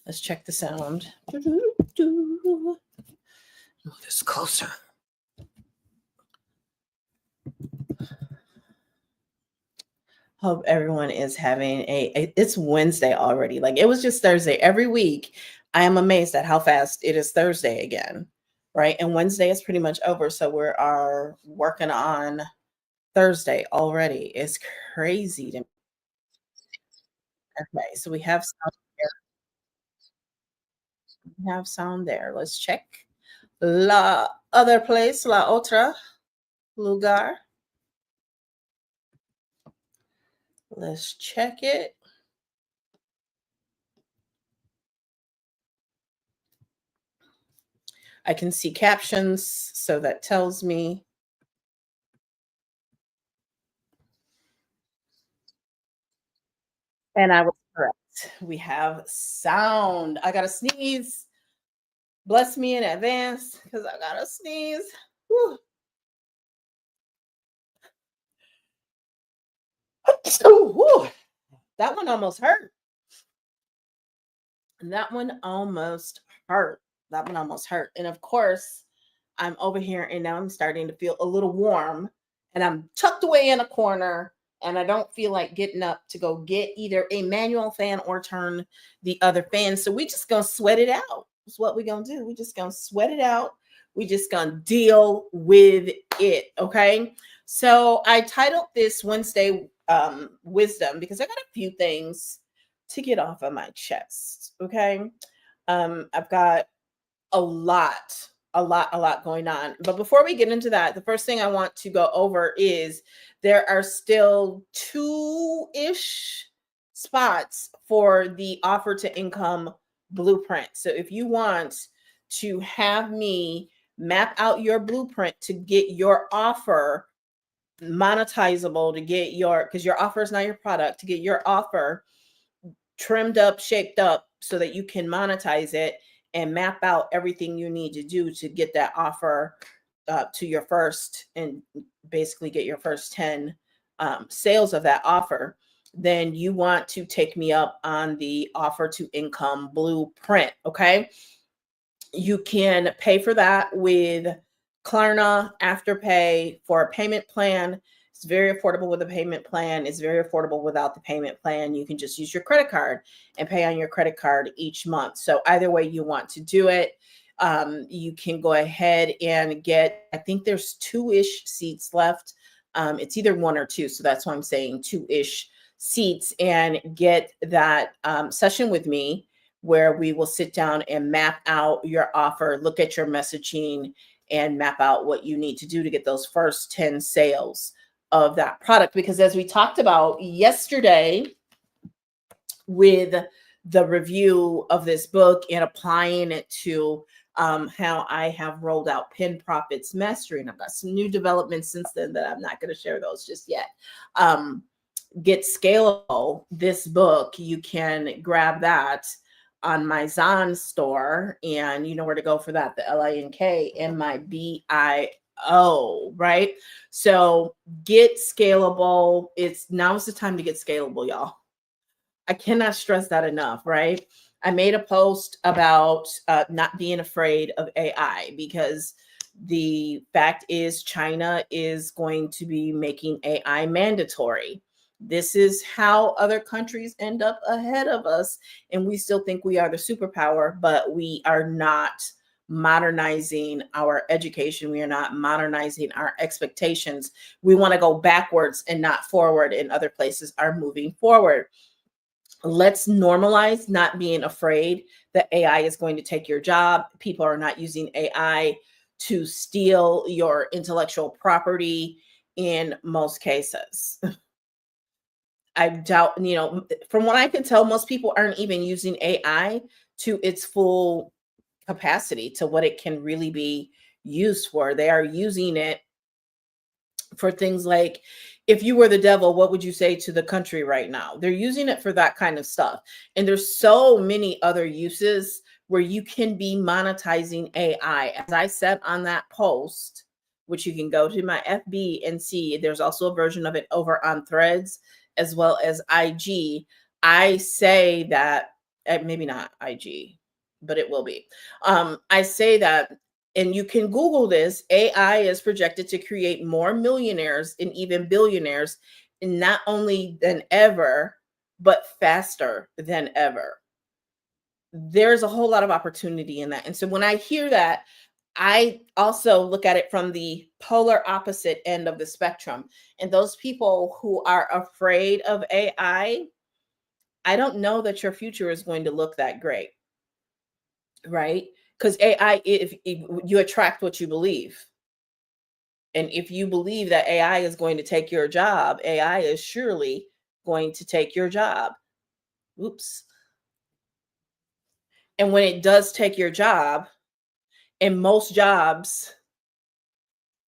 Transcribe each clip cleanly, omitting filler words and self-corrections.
Let's check the sound. Move this closer. Hope everyone is having it's Wednesday already. Like it was just Thursday. Every week, I am amazed at how fast it is Thursday again, right? And Wednesday is pretty much over. So we are working on Thursday already. It's crazy to me. Okay, so we have sound there. We have sound there. Let's check. La other place, la otra lugar. Let's check it. I can see captions, so that tells me. And I was correct. We have sound. I got to sneeze. Bless me in advance because I got to sneeze. Whew. Whew. That one almost hurt. That one almost hurt. That one almost hurt. And of course, I'm over here and now I'm starting to feel a little warm and I'm tucked away in a corner and I don't feel like getting up to go get either a manual fan or turn the other fan. So we just gonna sweat it out. That's what we're gonna do. We just gonna sweat it out. We just gonna deal with it. Okay. So I titled this Wednesday wisdom because I got a few things to get off of my chest. Okay. I've got a lot going on. But before we get into that, the first thing I want to go over is there are still 2-ish spots for the offer to income blueprint. So if you want to have me map out your blueprint to get your offer monetizable, to get because your offer is not your product, to get your offer trimmed up, shaped up so that you can monetize it and map out everything you need to do to get that offer to your first and basically get your first 10 sales of that offer, then you want to take me up on the offer to income blueprint. Okay. You can pay for that with Klarna, Afterpay for a payment plan. It's very affordable with a payment plan. It's very affordable without the payment plan. You can just use your credit card and pay on your credit card each month. So either way you want to do it, you can go ahead and get, I think there's 2-ish seats left. It's either 1 or 2. So that's why I'm saying 2-ish seats, and get that session with me where we will sit down and map out your offer, look at your messaging, and map out what you need to do to get those first 10 sales of that product. Because as we talked about yesterday with the review of this book and applying it to how I have rolled out Pin Profits Mastery, and I've got some new developments since then that I'm not going to share those just yet. Get Scalable, this book, you can grab that on my Zon store, and you know where to go for that, the LINKMIBIO, right? So get Scalable. Now's the time to get Scalable, y'all. I cannot stress that enough, right? I made a post about not being afraid of AI because the fact is China is going to be making AI mandatory. This is how other countries end up ahead of us, and we still think we are the superpower, but we are not modernizing our education. We are not modernizing our expectations. We want to go backwards and not forward, and other places are moving forward. Let's normalize not being afraid that AI is going to take your job. People are not using AI to steal your intellectual property in most cases. I doubt, from what I can tell, most people aren't even using AI to its full capacity, to what it can really be used for. They are using it for things like, if you were the devil, what would you say to the country right now? They're using it for that kind of stuff. And there's so many other uses where you can be monetizing AI. As I said on that post, which you can go to my FB and see, there's also a version of it over on Threads as well as IG. I say that maybe not IG, but it will be. I say that, and you can Google this. AI is projected to create more millionaires and even billionaires, and not only than ever, but faster than ever. There's a whole lot of opportunity in that. And so when I hear that, I also look at it from the polar opposite end of the spectrum. And those people who are afraid of AI, I don't know that your future is going to look that great, right? Because AI, if you attract what you believe. And if you believe that AI is going to take your job, AI is surely going to take your job. Oops. And when it does take your job, and most jobs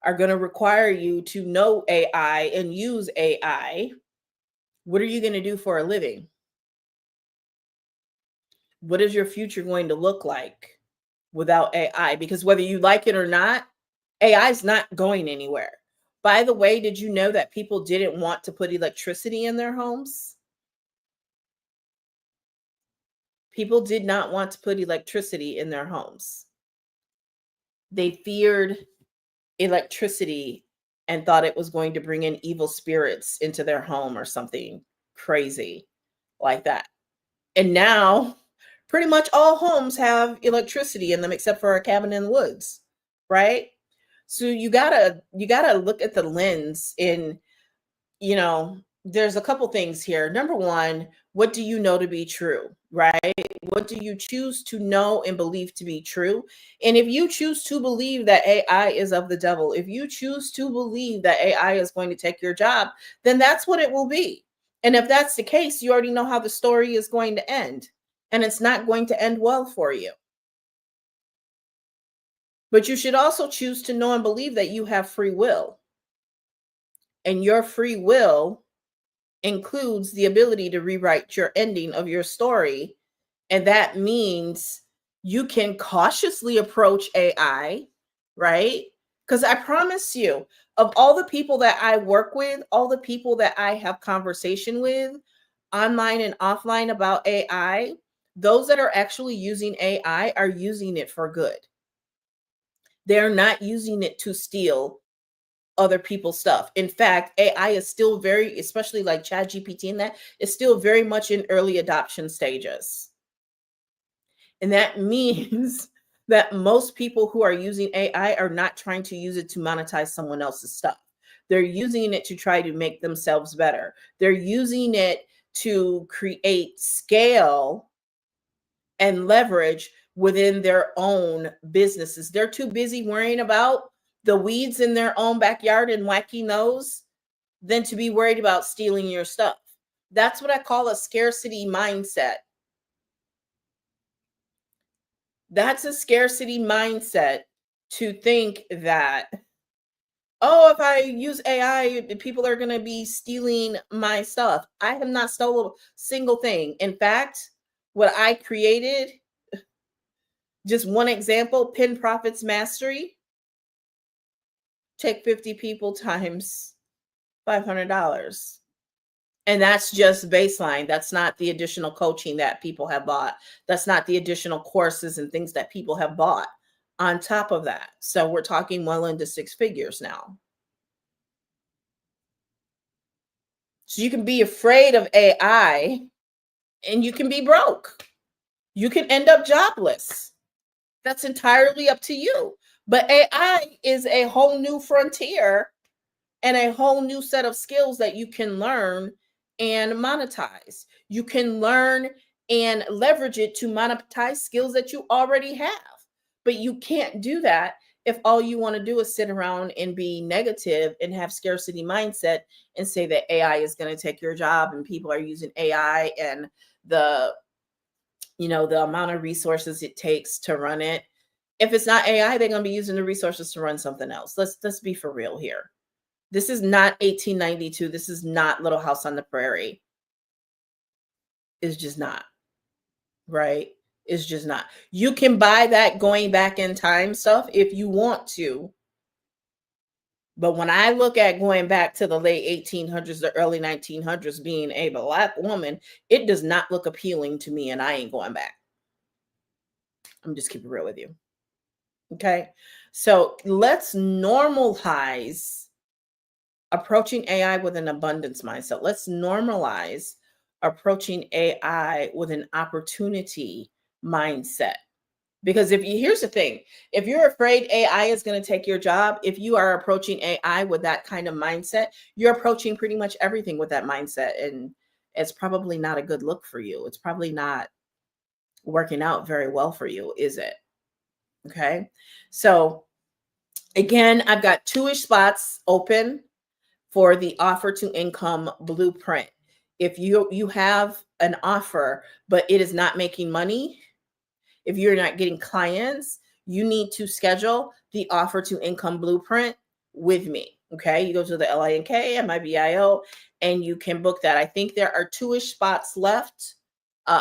are going to require you to know AI and use AI, what are you going to do for a living? What is your future going to look like without AI? Because whether you like it or not, AI is not going anywhere. By the way, did you know that people didn't want to put electricity in their homes? People did not want to put electricity in their homes. They feared electricity and thought it was going to bring in evil spirits into their home or something crazy like that. And now pretty much all homes have electricity in them except for a cabin in the woods, right? So you gotta look at the lens in, there's a couple things here. Number one, what do you know to be true, right? What do you choose to know and believe to be true? And if you choose to believe that AI is of the devil, if you choose to believe that AI is going to take your job, then that's what it will be. And if that's the case, you already know how the story is going to end. And it's not going to end well for you. But you should also choose to know and believe that you have free will. And your free will includes the ability to rewrite your ending of your story. And that means you can cautiously approach AI, right? Because I promise you, of all the people that I work with, all the people that I have conversation with, online and offline about AI, those that are actually using AI are using it for good. They're not using it to steal other people's stuff. In fact, AI is still very, especially like ChatGPT and that, is still very much in early adoption stages. And that means that most people who are using AI are not trying to use it to monetize someone else's stuff. They're using it to try to make themselves better. They're using it to create scale and leverage within their own businesses. They're too busy worrying about the weeds in their own backyard and whacking those than to be worried about stealing your stuff. That's what I call a scarcity mindset. That's a scarcity mindset, to think that, oh, if I use AI, people are going to be stealing my stuff. I have not stolen a single thing. In fact, what I created, just one example, Pin Profits Mastery, take 50 people times $500. And that's just baseline. That's not the additional coaching that people have bought. That's not the additional courses and things that people have bought on top of that. So we're talking well into six figures now. So you can be afraid of AI and you can be broke. You can end up jobless. That's entirely up to you. But AI is a whole new frontier and a whole new set of skills that you can learn and monetize. You can learn and leverage it to monetize skills that you already have. But you can't do that if all you want to do is sit around and be negative and have scarcity mindset and say that AI is going to take your job and people are using AI and the amount of resources it takes to run it. If it's not AI, they're going to be using the resources to run something else. Let's be for real here. This is not 1892. This is not Little House on the Prairie. It's just not, right? It's just not. You can buy that going back in time stuff if you want to, But when I look at going back to the late 1800s, the early 1900s, being a Black woman, it does not look appealing to me, and I ain't going back. I'm just keeping it real with you. Okay. So let's normalize approaching AI with an abundance mindset. Let's normalize approaching AI with an opportunity mindset. Because here's the thing, if you're afraid AI is going to take your job, if you are approaching AI with that kind of mindset, you're approaching pretty much everything with that mindset. And it's probably not a good look for you. It's probably not working out very well for you, is it? Okay. So again, I've got 2-ish spots open for the offer to income blueprint. If you have an offer, but it is not making money, if you're not getting clients, you need to schedule the offer to income blueprint with me. Okay. You go to the LINK, MIBIO, and you can book that. I think there are 2-ish spots left.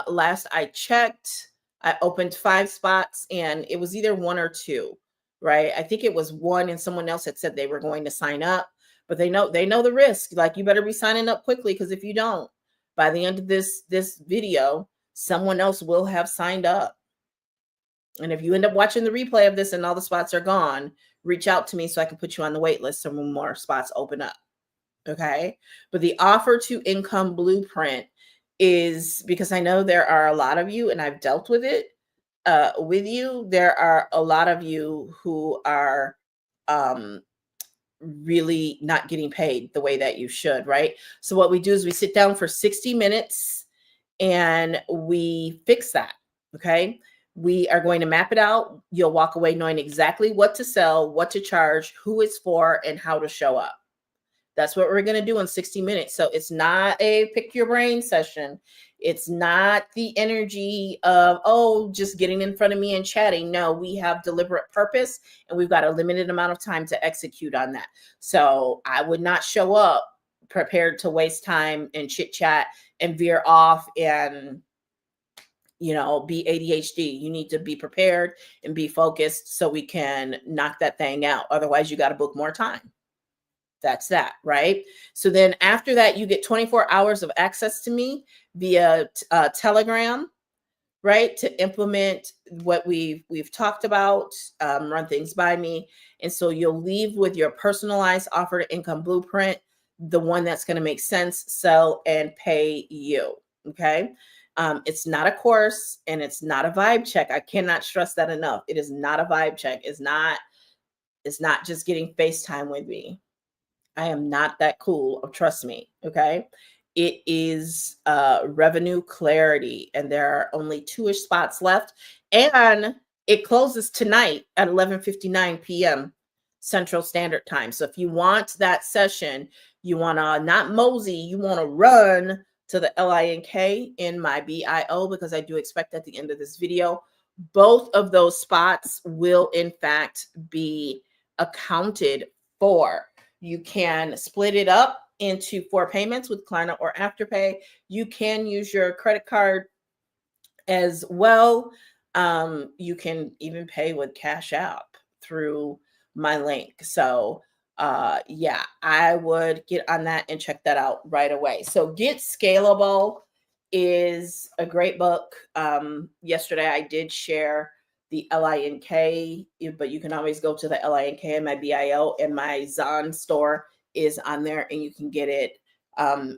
Last I checked, I opened 5 spots and it was either 1 or 2, right? I think it was 1 and someone else had said they were going to sign up, but they know the risk. Like, you better be signing up quickly, because if you don't, by the end of this video, someone else will have signed up. And if you end up watching the replay of this and all the spots are gone, reach out to me so I can put you on the wait list so more spots open up. Okay. But the offer to income blueprint is, because I know there are a lot of you, and I've dealt with it with you. There are a lot of you who are really not getting paid the way that you should, right? So what we do is we sit down for 60 minutes and we fix that. Okay. We are going to map it out. You'll walk away knowing exactly what to sell, what to charge, who it's for, and how to show up. That's what we're going to do in 60 minutes. So it's not a pick your brain session. It's not the energy of, oh, just getting in front of me and chatting. No, we have deliberate purpose, and we've got a limited amount of time to execute on that. So I would not show up prepared to waste time and chit chat and veer off and, be ADHD. You need to be prepared and be focused so we can knock that thing out. Otherwise, you got to book more time. That's that, right? So then after that, you get 24 hours of access to me via Telegram, right? To implement what we've talked about, run things by me. And so you'll leave with your personalized offer to income blueprint, the one that's going to make sense, sell, and pay you. Okay. It's not a course, and it's not a vibe check. I cannot stress that enough. It is not a vibe check. It's not just getting FaceTime with me. I am not that cool. Trust me. Okay. It is revenue clarity, and there are only 2-ish spots left, and it closes tonight at 11:59 p.m. Central Standard Time. So if you want that session, you want to not mosey, you want to run to the LINK in my BIO, because I do expect at the end of this video, both of those spots will in fact be accounted for. You can split it up into 4 payments with Klarna or Afterpay. You can use your credit card as well. You can even pay with Cash App through my link. So yeah, I would get on that and check that out right away. So Get Scalable is a great book. Yesterday I did share the LINK, but you can always go to the LINK and my BIO, and my Zon store is on there, and you can get it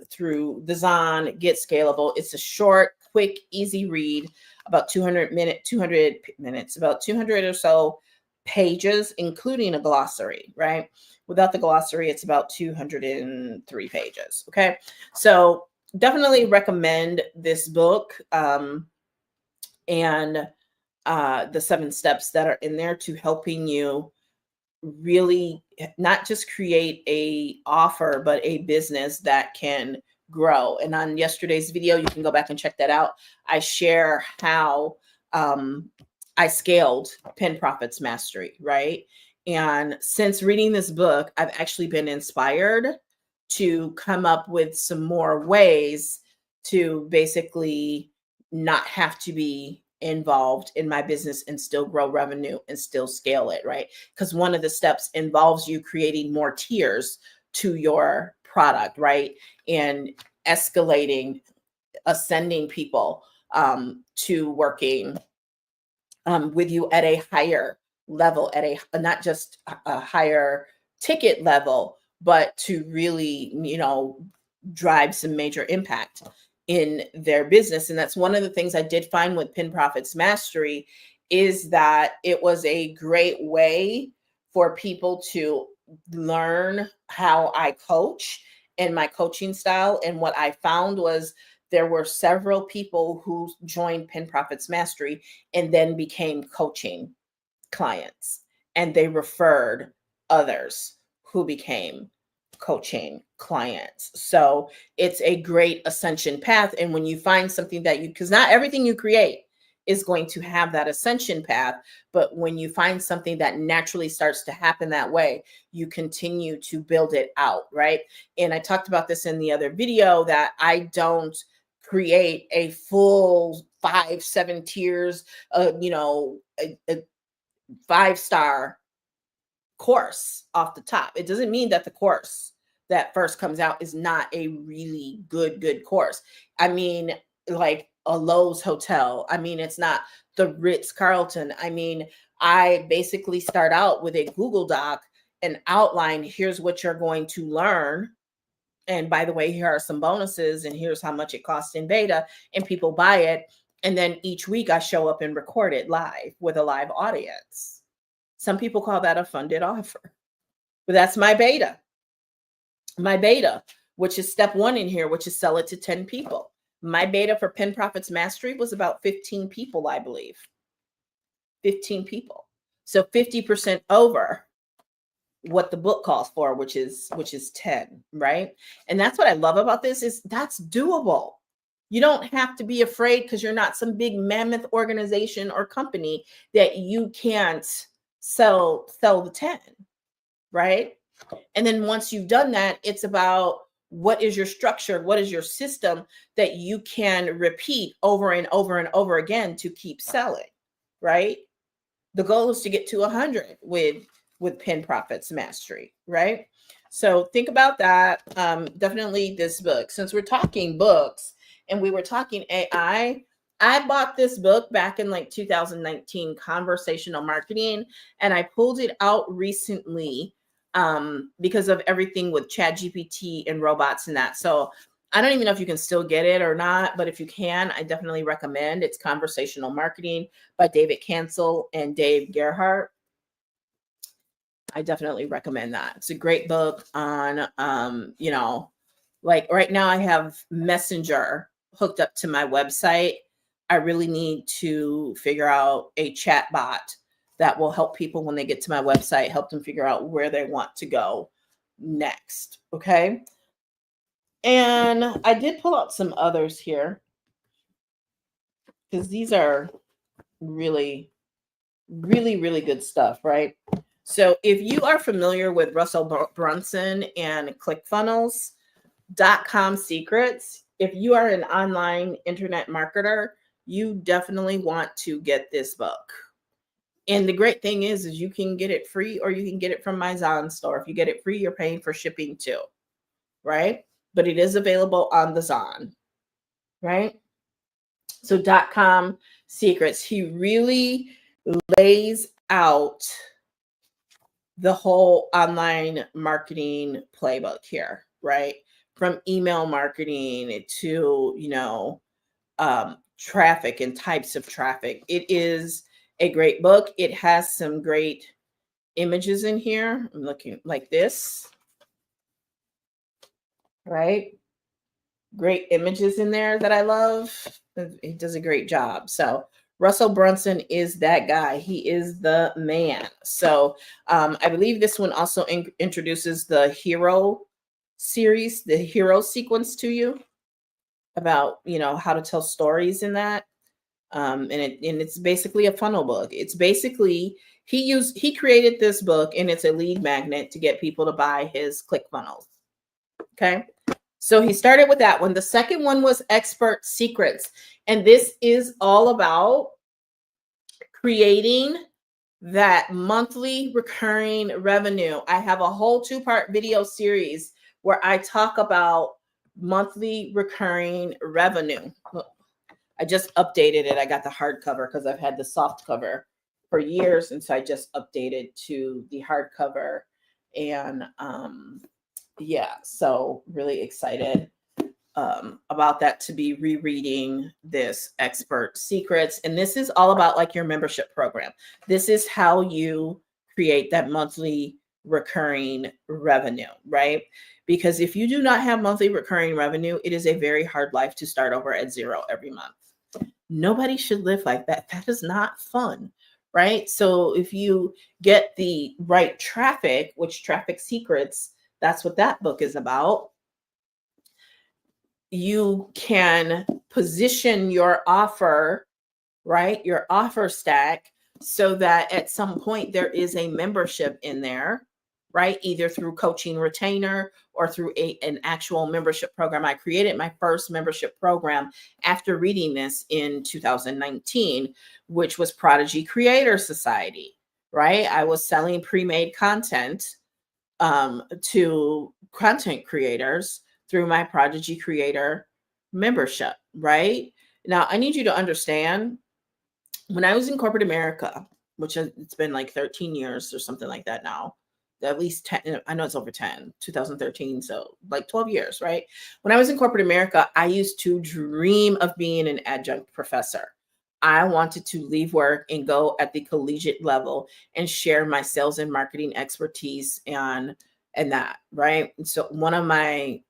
through the Zon. Get Scalable. It's a short, quick, easy read, about 200 minutes, about 200 or so pages, including a glossary, right? Without the glossary, it's about 203 pages. Okay. So definitely recommend this book. And the 7 steps that are in there to helping you really not just create a offer, but a business that can grow. And on yesterday's video, you can go back and check that out. I share how I scaled Pen Profits Mastery, right? And since reading this book, I've actually been inspired to come up with some more ways to basically not have to be involved in my business and still grow revenue and still scale it, right? Because one of the steps involves you creating more tiers to your product, right? And escalating, ascending people to working with you at a higher level, at a not just a higher ticket level, but to really, drive some major impact in their business. And that's one of the things I did find with Pin Profits Mastery, is that it was a great way for people to learn how I coach and my coaching style. And what I found was there were several people who joined Pin Profits Mastery and then became coaching clients, and they referred others who became coaching clients. So it's a great ascension path. And when you find something that because not everything you create is going to have that ascension path, but when you find something that naturally starts to happen that way, you continue to build it out, right? And I talked about this in the other video, that I don't create a full 5-7 tiers, a 5-star course off the top. It doesn't mean that the course that first comes out is not a really good course. I mean, like a Lowe's hotel. I mean, it's not the Ritz-Carlton. I mean, I basically start out with a Google Doc and outline, here's what you're going to learn. And by the way, here are some bonuses, and here's how much it costs in beta, and people buy it. And then each week I show up and record it live with a live audience. Some people call that a funded offer, but that's my beta. My beta, which is step 1 in here, which is sell it to 10 people. My beta for Pin Profits Mastery was about 15 people, I believe. 15 people. So 50% over what the book calls for, which is 10, right? And that's what I love about this, is that's doable. You don't have to be afraid because you're not some big mammoth organization or company that you can't sell the 10, right? And then once you've done that, it's about what is your structure, what is your system that you can repeat over and over and over again to keep selling, right? The goal is to get to 100 with Pin Profits Mastery, right? So think about that. Definitely this book. Since we're talking books and we were talking AI, I bought this book back in like 2019, Conversational Marketing, and I pulled it out recently because of everything with ChatGPT and robots and that. So I don't even know if you can still get it or not, but if you can, I definitely recommend. It's Conversational Marketing by David Cancel and Dave Gerhardt. I definitely recommend that. It's a great book on, like right now I have Messenger hooked up to my website. I really need to figure out a chat bot that will help people when they get to my website, help them figure out where they want to go next. Okay. And I did pull out some others here because these are really, really, really good stuff, right? So if you are familiar with Russell Brunson and ClickFunnels.com secrets, if you are an online internet marketer, you definitely want to get this book. And the great thing is you can get it free or you can get it from my Zon store. If you get it free, you're paying for shipping too, right? But it is available on the Zon, right? So .com secrets, he really lays out the whole online marketing playbook here, right? From email marketing to, traffic and types of traffic. It is a great book. It has some great images in here. I'm looking like this, right? Great images in there that I love. He does a great job. So Russell Brunson is that guy. He is the man. So I believe this one also introduces the hero series, the hero sequence to you about, how to tell stories in that. And it's basically a funnel book. It's basically, he created this book and it's a lead magnet to get people to buy his ClickFunnels. Okay. So he started with that one. The second one was Expert Secrets. And this is all about creating that monthly recurring revenue. I have a whole 2-part video series where I talk about monthly recurring revenue. Look, I just updated it. I got the hardcover because I've had the soft cover for years. And so I just updated to the hardcover. And yeah, so really excited about that, to be rereading this Expert Secrets. And this is all about like your membership program. This is how you create that monthly recurring revenue, right? Because if you do not have monthly recurring revenue, it is a very hard life to start over at zero every month. Nobody should live like that. That is not fun, right? So if you get the right traffic, which Traffic Secrets, that's what that book is about, you can position your offer, right? Your offer stack, so that at some point there is a membership in there, right? Either through Coaching Retainer or through an actual membership program. I created my first membership program after reading this in 2019, which was Prodigy Creator Society, right? I was selling pre-made content to content creators through my Prodigy Creator membership, right? Now, I need you to understand, when I was in corporate America, which it's been like 13 years or something like that now, at least 10, I know it's over 10, 2013, so like 12 years, right? When I was in corporate America, I used to dream of being an adjunct professor. I wanted to leave work and go at the collegiate level and share my sales and marketing expertise and that, right? And so one of my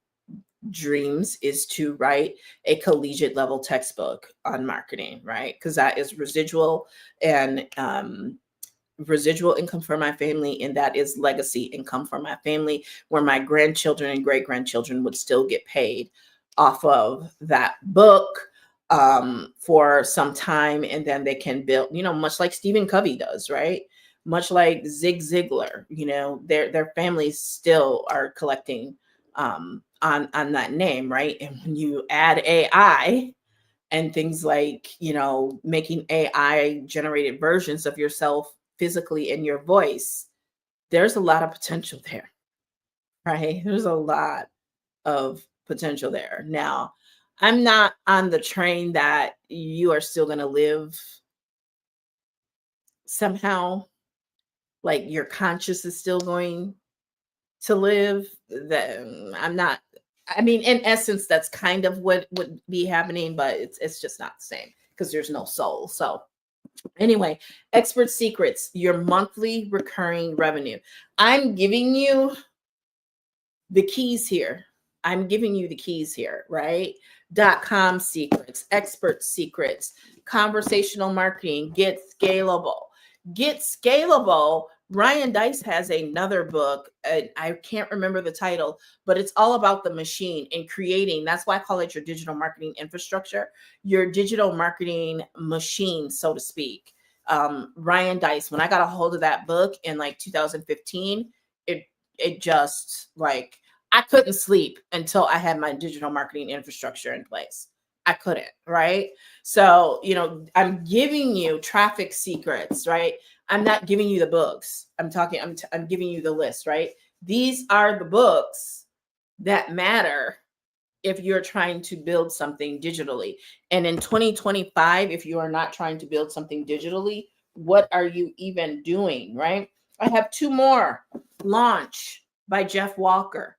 dreams is to write a collegiate level textbook on marketing, right? Because that is residual and residual income for my family, and that is legacy income for my family, where my grandchildren and great grandchildren would still get paid off of that book for some time, and then they can build, much like Stephen Covey does, right? Much like Zig Ziglar, their families still are collecting on that name, right? And when you add AI and things like, making AI generated versions of yourself physically in your voice, there's a lot of potential there, right? There's a lot of potential there. Now, I'm not on the train that you are still going to live somehow, like your conscious is still going to live. That I'm not. I mean, in essence, that's kind of what would be happening, but it's just not the same because there's no soul. So anyway, Expert Secrets, your monthly recurring revenue. I'm giving you the keys here. I'm giving you the keys here, right? .com secrets, Expert Secrets, conversational marketing, Get Scalable. Get Scalable. Ryan Deiss has another book, and I can't remember the title, but it's all about the machine and creating. That's why I call it your digital marketing infrastructure, your digital marketing machine, so to speak. Ryan Deiss, when I got a hold of that book in like 2015, it just like, I couldn't sleep until I had my digital marketing infrastructure in place. I couldn't, right? So, I'm giving you Traffic Secrets, right? I'm not giving you the books. I'm giving you the list, right? These are the books that matter if you're trying to build something digitally. And in 2025, if you are not trying to build something digitally, what are you even doing, right? I have 2 more. Launch by Jeff Walker.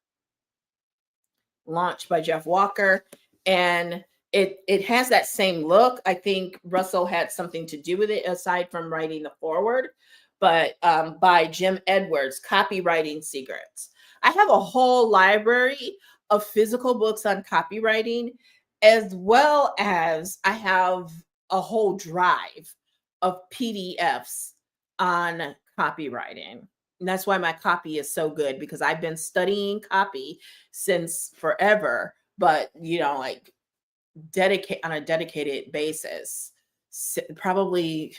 Launch by Jeff Walker. And it has that same look. I think Russell had something to do with it aside from writing the foreword, but by Jim Edwards, Copywriting Secrets. I have a whole library of physical books on copywriting, as well as I have a whole drive of PDFs on copywriting. And that's why my copy is so good, because I've been studying copy since forever, but like dedicate on a dedicated basis, probably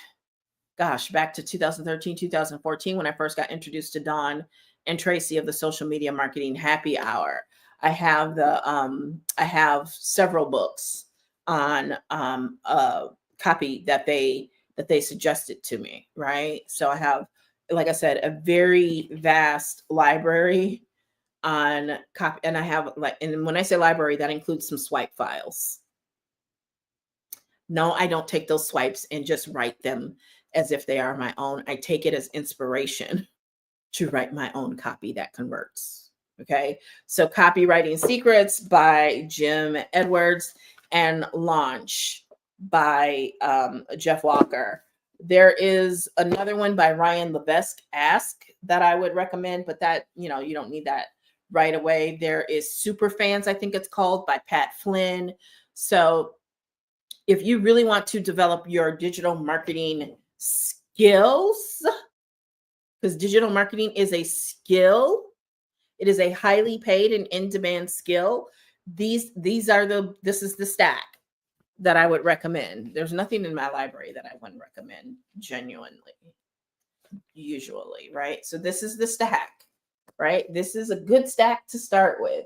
back to 2013, 2014, when I first got introduced to Dawn and Tracy of the Social Media Marketing Happy Hour. I have several books on copy that they that they suggested to me, right? So I have, like I said, a very vast library on copy, and I have like, and when I say library, that includes some swipe files. No, I don't take those swipes and just write them as if they are my own. I take it as inspiration to write my own copy that converts. Okay. So, Copywriting Secrets by Jim Edwards and Launch by Jeff Walker. There is another one by Ryan Levesque, Ask, that I would recommend, but that, you don't need that right away. There is Superfans, I think it's called, by Pat Flynn. So, if you really want to develop your digital marketing skills, because digital marketing is a skill, it is a highly paid and in-demand skill. This is the stack that I would recommend. There's nothing in my library that I wouldn't recommend genuinely, usually, right? So this is the stack, right? This is a good stack to start with.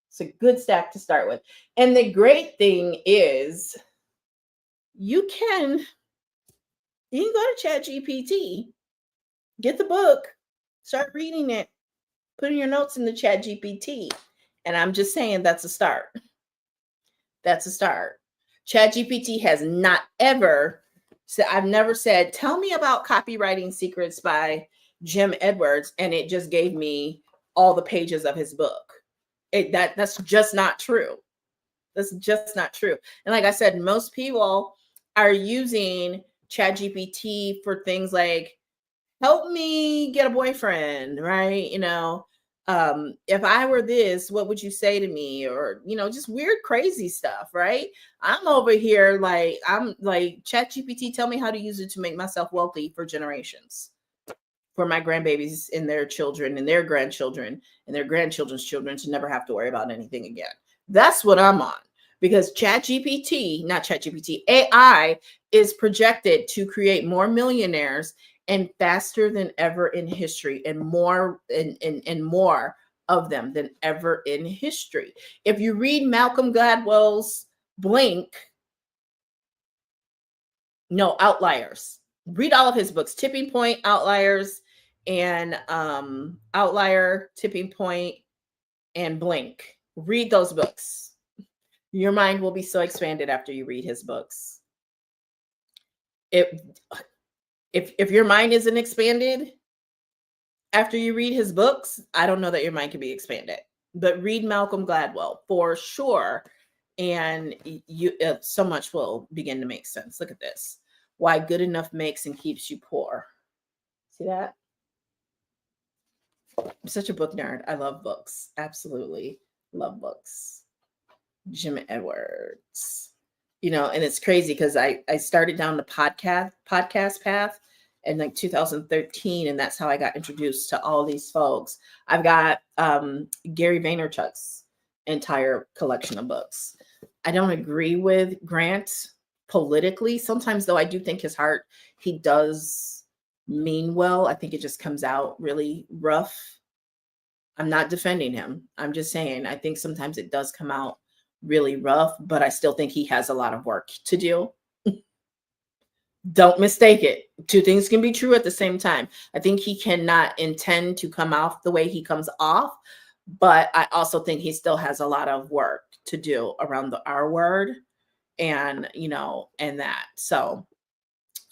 It's a good stack to start with. And the great thing is you can go to ChatGPT, get the book, start reading it, putting your notes in the ChatGPT. And I'm just saying that's a start. That's a start. ChatGPT has not ever said, I've never said, tell me about Copywriting Secrets by Jim Edwards, and it just gave me all the pages of his book. That's just not true. That's just not true. And like I said, most people are using ChatGPT for things like, help me get a boyfriend, right? If I were this, what would you say to me? Or, just weird, crazy stuff, right? I'm over here I'm like, ChatGPT, tell me how to use it to make myself wealthy for generations, for my grandbabies and their children and their grandchildren and their grandchildren's children to never have to worry about anything again. That's what I'm on. Because AI is projected to create more millionaires and faster than ever in history, and more and more of them than ever in history. If you read Malcolm Gladwell's Outliers, read all of his books, Tipping Point, Outliers, and Outlier, Tipping Point, and Blink. Read those books. Your mind will be so expanded after you read his books. If your mind isn't expanded after you read his books, I don't know that your mind can be expanded. But read Malcolm Gladwell for sure, and so much will begin to make sense. Look at this. Why Good Enough Makes and Keeps You Poor. See that? I'm such a book nerd. I love books. Absolutely love books. Jim Edwards, and it's crazy because I started down the podcast path in like 2013, and that's how I got introduced to all these folks. I've got Gary Vaynerchuk's entire collection of books. I don't agree with Grant politically. Sometimes, though, I do think his heart, he does mean well. I think it just comes out really rough. I'm not defending him. I'm just saying, I think sometimes it does come out really rough, but I still think he has a lot of work to do. Don't mistake it. Two things can be true at the same time. I think he cannot intend to come off the way he comes off, but I also think he still has a lot of work to do around the R word and, and that. So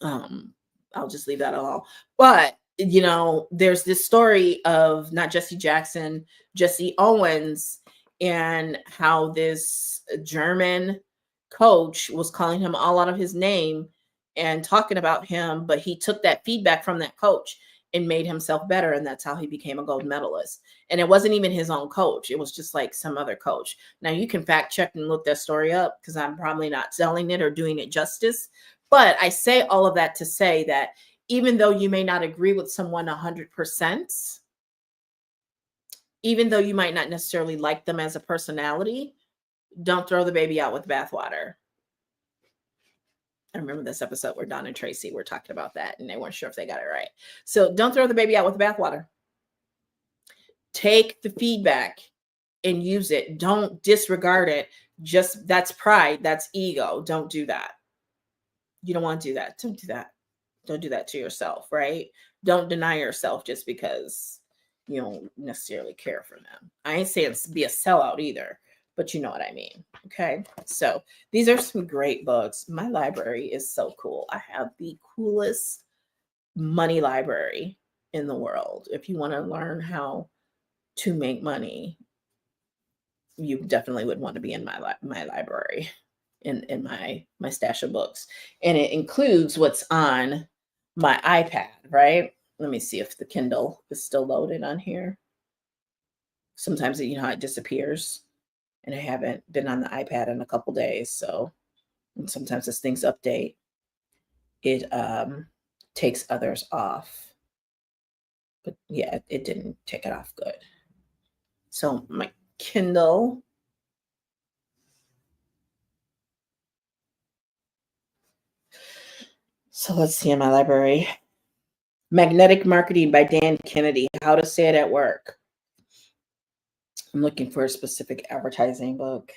I'll just leave that alone. But, there's this story of not Jesse Jackson, Jesse Owens, and how this German coach was calling him all out of his name and talking about him, but he took that feedback from that coach and made himself better, and that's how he became a gold medalist. And it wasn't even his own coach. It was just like some other coach. Now, you can fact check and look that story up because I'm probably not selling it or doing it justice. But I say all of that to say that even though you may not agree with someone 100%, even though you might not necessarily like them as a personality, don't throw the baby out with bathwater. I remember this episode where Don and Tracy were talking about that, and they weren't sure if they got it right. So don't throw the baby out with the bathwater. Take the feedback and use it. Don't disregard it. That's pride. That's ego. Don't do that. You don't want to do that. Don't do that. Don't do that to yourself, right? Don't deny yourself just because you don't necessarily care for them. I ain't saying be a sellout either, but you know what I mean. Okay. So these are some great books. My library is so cool. I have the coolest money library in the world. If you want to learn how to make money, you definitely would want to be in my library, in my stash of books, and it includes what's on my iPad. Right? Let me see if the Kindle is still loaded on here. Sometimes you know how it disappears, and I haven't been on the iPad in a couple days, so and sometimes as things update, it takes others off. But yeah, it didn't take it off good. So my Kindle. So let's see in my library. Magnetic Marketing by Dan Kennedy. How to Say It at Work. I'm looking for a specific advertising book.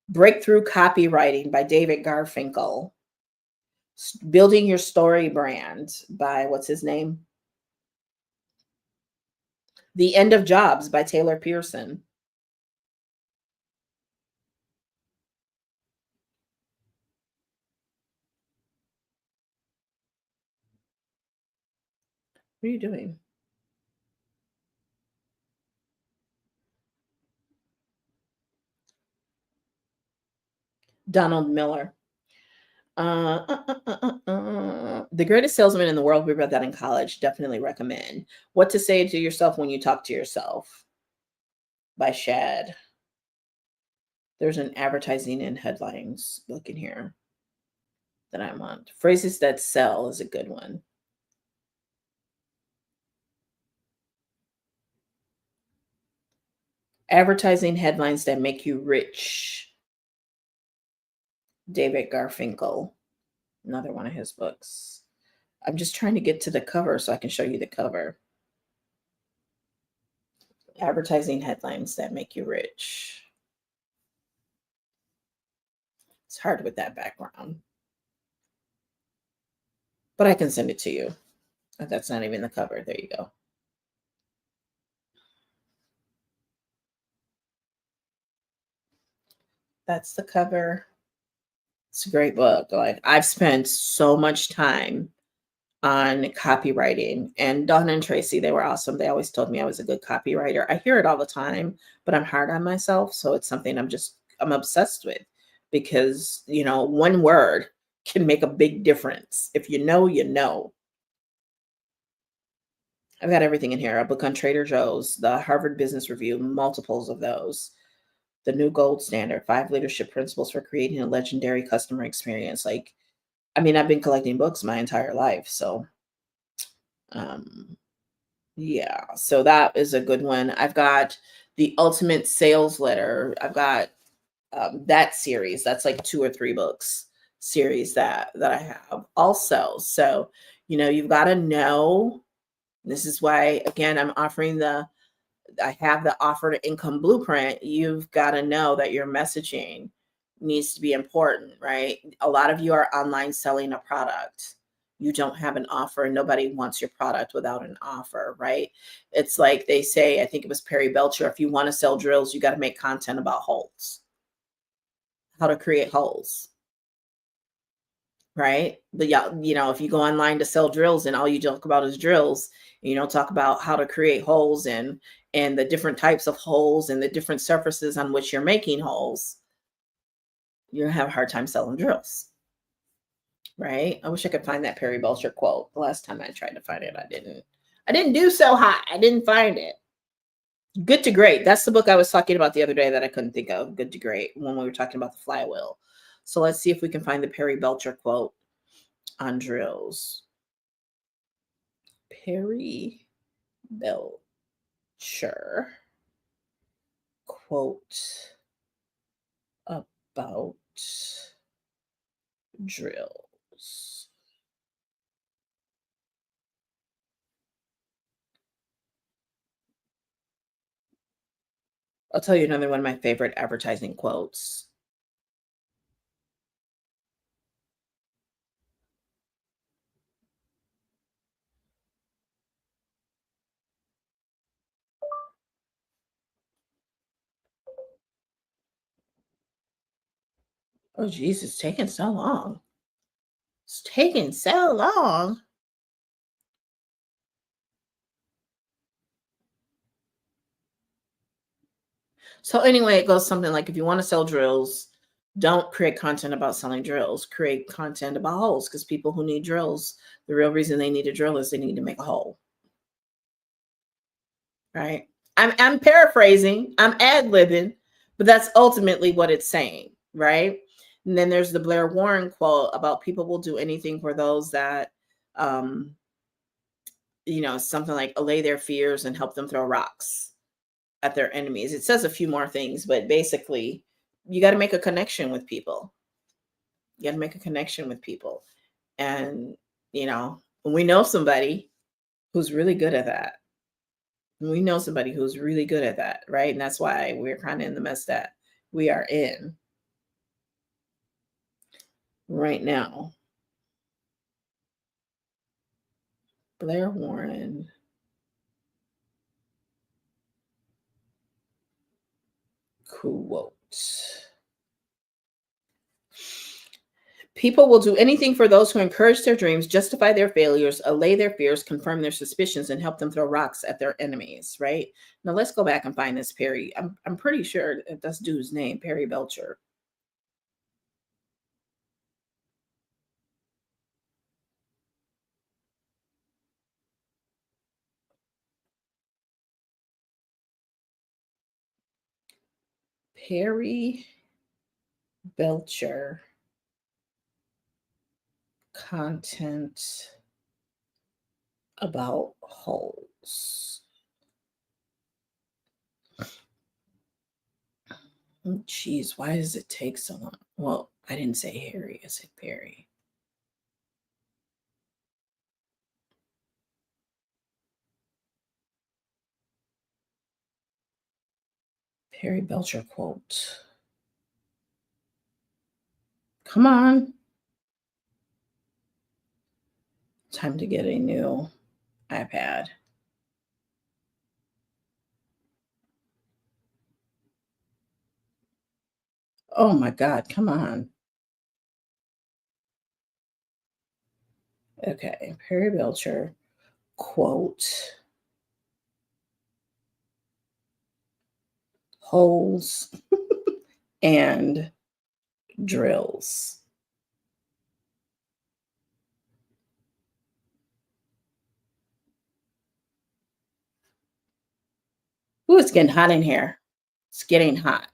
Breakthrough Copywriting by David Garfinkel. Building Your Story Brand by what's his name? The End of Jobs by Taylor Pearson. What are you doing? Donald Miller. The Greatest Salesman in the World. We read that in college. Definitely recommend. What to Say to Yourself When You Talk to Yourself by Shad. There's an advertising and headlines book in here that I want. Phrases That Sell is a good one. Advertising Headlines That Make You Rich. David Garfinkel. Another one of his books. I'm just trying to get to the cover so I can show you the cover. Advertising Headlines That Make You Rich. It's hard with that background, but I can send it to you. That's not even the cover. There you go. That's the cover. It's a great book. Like, I've spent so much time on copywriting, and Dawn and Tracy, they were awesome. They always told me I was a good copywriter. I hear it all the time, but I'm hard on myself. So it's something I'm obsessed with, because, you know, one word can make a big difference. If you know, you know. I've got everything in here. A book on Trader Joe's, the Harvard Business Review, multiples of those. The New Gold Standard, 5 Leadership Principles for Creating a Legendary Customer Experience. Like, I mean, I've been collecting books my entire life. So, yeah, so that is a good one. I've got The Ultimate Sales Letter. I've got that series. That's like 2 or 3 books series that I have also. So, you know, you've got to know. This is why, again, I have the Offer to Income Blueprint. You've got to know that your messaging needs to be important, right? A lot of you are online selling a product. You don't have an offer, and nobody wants your product without an offer, right? It's like they say, I think it was Perry Belcher, if you want to sell drills, you got to make content about holes, how to create holes, right? But yeah, you know, if you go online to sell drills and all you talk about is drills, and you don't talk about how to create holes and the different types of holes and the different surfaces on which you're making holes, you're gonna have a hard time selling drills, right? I wish I could find that Perry Belcher quote. The last time I tried to find it, I didn't do so hot. I didn't find it. Good to Great. That's the book I was talking about the other day that I couldn't think of. Good to Great, when we were talking about the flywheel. So let's see if we can find the Perry Belcher quote on drills. Perry Belcher quote about drills. I'll tell you another one of my favorite advertising quotes. Oh, jeez, it's taking so long. It's taking so long. So anyway, it goes something like if you want to sell drills, don't create content about selling drills. Create content about holes because people who need drills, the real reason they need a drill is they need to make a hole, right? I'm paraphrasing, I'm ad-libbing, but that's ultimately what it's saying, right? And then there's the Blair Warren quote about people will do anything for those that um something like allay their fears and help them throw rocks at their enemies. It says a few more things, but basically, you got to make a connection with people. You got to make a connection with people. And, we know somebody who's really good at that. We know somebody who's really good at that, right? And that's why we're kind of in the mess that we are in right now. Blair Warren quote. People will do anything for those who encourage their dreams, justify their failures, allay their fears, confirm their suspicions, and help them throw rocks at their enemies, right? Now let's go back and find this Perry. I'm pretty sure that's dude's name, Perry Belcher. Perry Belcher content about holes. Geez, why does it take so long? Well, I didn't say Harry, I said Perry. Perry Belcher quote. Come on. Time to get a new iPad. Oh my God, come on. Okay, Perry Belcher quote holes and drills. Ooh, it's getting hot in here. It's getting hot.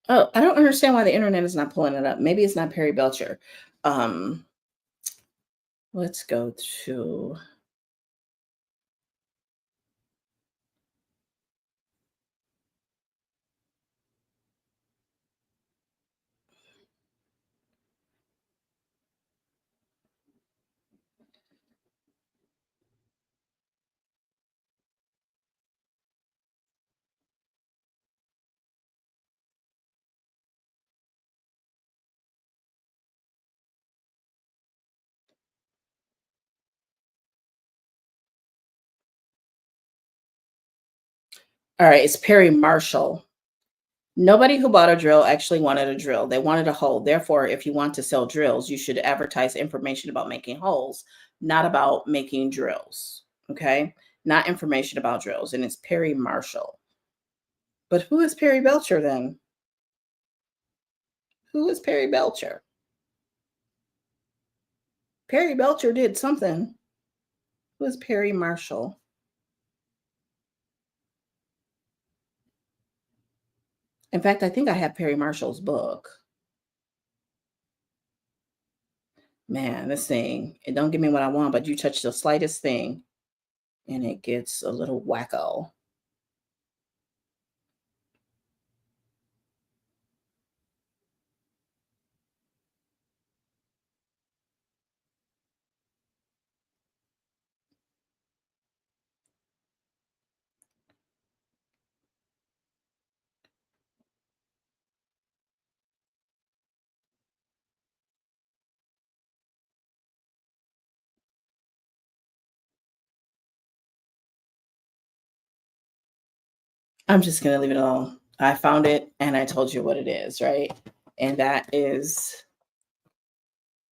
Oh, I don't understand why the internet is not pulling it up. Maybe it's not Perry Belcher. Um, let's go to all right, it's Perry Marshall. Nobody who bought a drill actually wanted a drill. They wanted a hole. Therefore, if you want to sell drills, you should advertise information about making holes, not about making drills. Okay. Not information about drills. And it's Perry Marshall. But who is Perry Belcher then? Who is Perry Belcher? Perry Belcher did something. Who is Perry Marshall? In fact, I think I have Perry Marshall's book. Man, this thing, it don't give me what I want, but you touch the slightest thing and it gets a little wacko. I'm just going to leave it alone. I found it and I told you what it is, right? And that is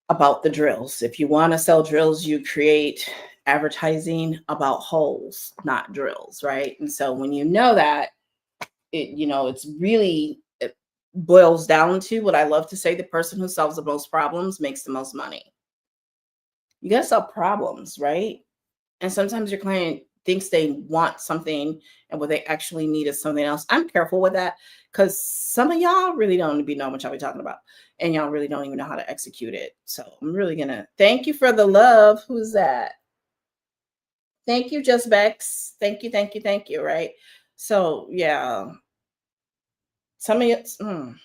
about the drills. If you want to sell drills, you create advertising about holes, not drills, right? And so when you know that, it's really, it boils down to what I love to say: the person who solves the most problems makes the most money. You got to solve problems, right? And sometimes your client thinks they want something and what they actually need is something else. I'm careful with that because some of y'all really don't be knowing what y'all be talking about, and y'all really don't even know how to execute it. So I'm really gonna thank you for the love. Who's that? Thank you, Just Bex. Thank you, thank you, thank you. Right. So yeah, some of you.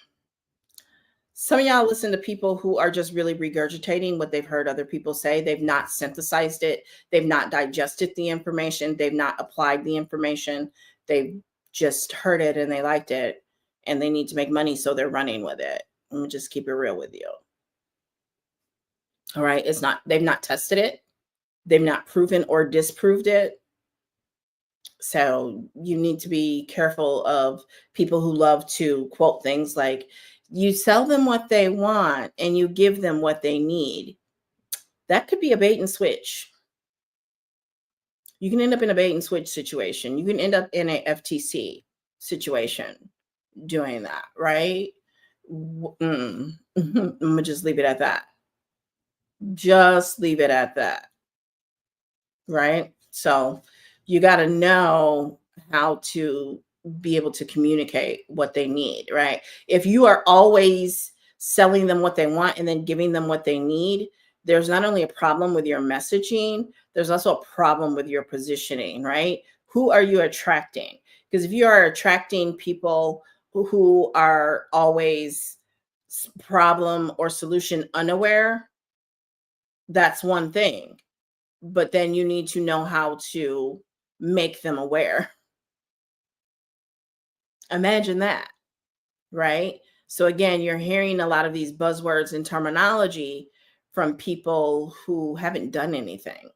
Some of y'all listen to people who are just really regurgitating what they've heard other people say. They've not synthesized it. They've not digested the information. They've not applied the information. They've just heard it and they liked it and they need to make money. So they're running with it. Let me just keep it real with you. All right. They've not tested it. They've not proven or disproved it. So you need to be careful of people who love to quote things like, you sell them what they want and you give them what they need. That could be a bait and switch. You can end up in a bait and switch situation. You can end up in a FTC situation doing that, right? I'm gonna just leave it at that. Just leave it at that, right? So you got to know how to be able to communicate what they need, right? If you are always selling them what they want and then giving them what they need, there's not only a problem with your messaging, there's also a problem with your positioning, right? Who are you attracting? Because if you are attracting people who are always problem or solution unaware, that's one thing. But then you need to know how to make them aware. Imagine that, right? So again, you're hearing a lot of these buzzwords and terminology from people who haven't done anything.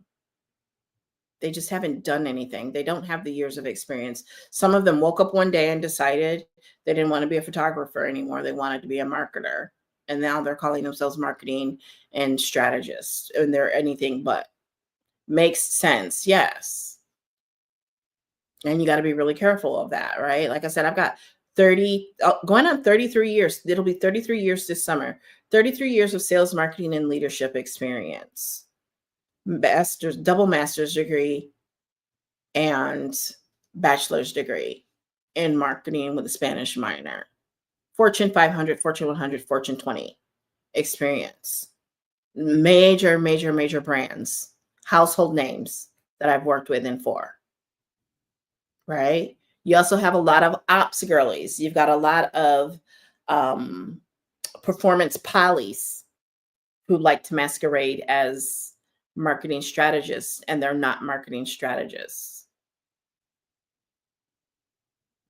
They just haven't done anything. They don't have the years of experience. Some of them woke up one day and decided they didn't want to be a photographer anymore. They wanted to be a marketer. And now they're calling themselves marketing and strategists, and they're anything but. Makes sense, yes. And you got to be really careful of that, right? Like I said, I've got going on 33 years. It'll be 33 years this summer. 33 years of sales, marketing, and leadership experience. Double master's degree and bachelor's degree in marketing with a Spanish minor. Fortune 500, Fortune 100, Fortune 20 experience. Major, major, major brands, household names that I've worked with and for. Right? You also have a lot of ops girlies. You've got a lot of performance polys who like to masquerade as marketing strategists, and they're not marketing strategists.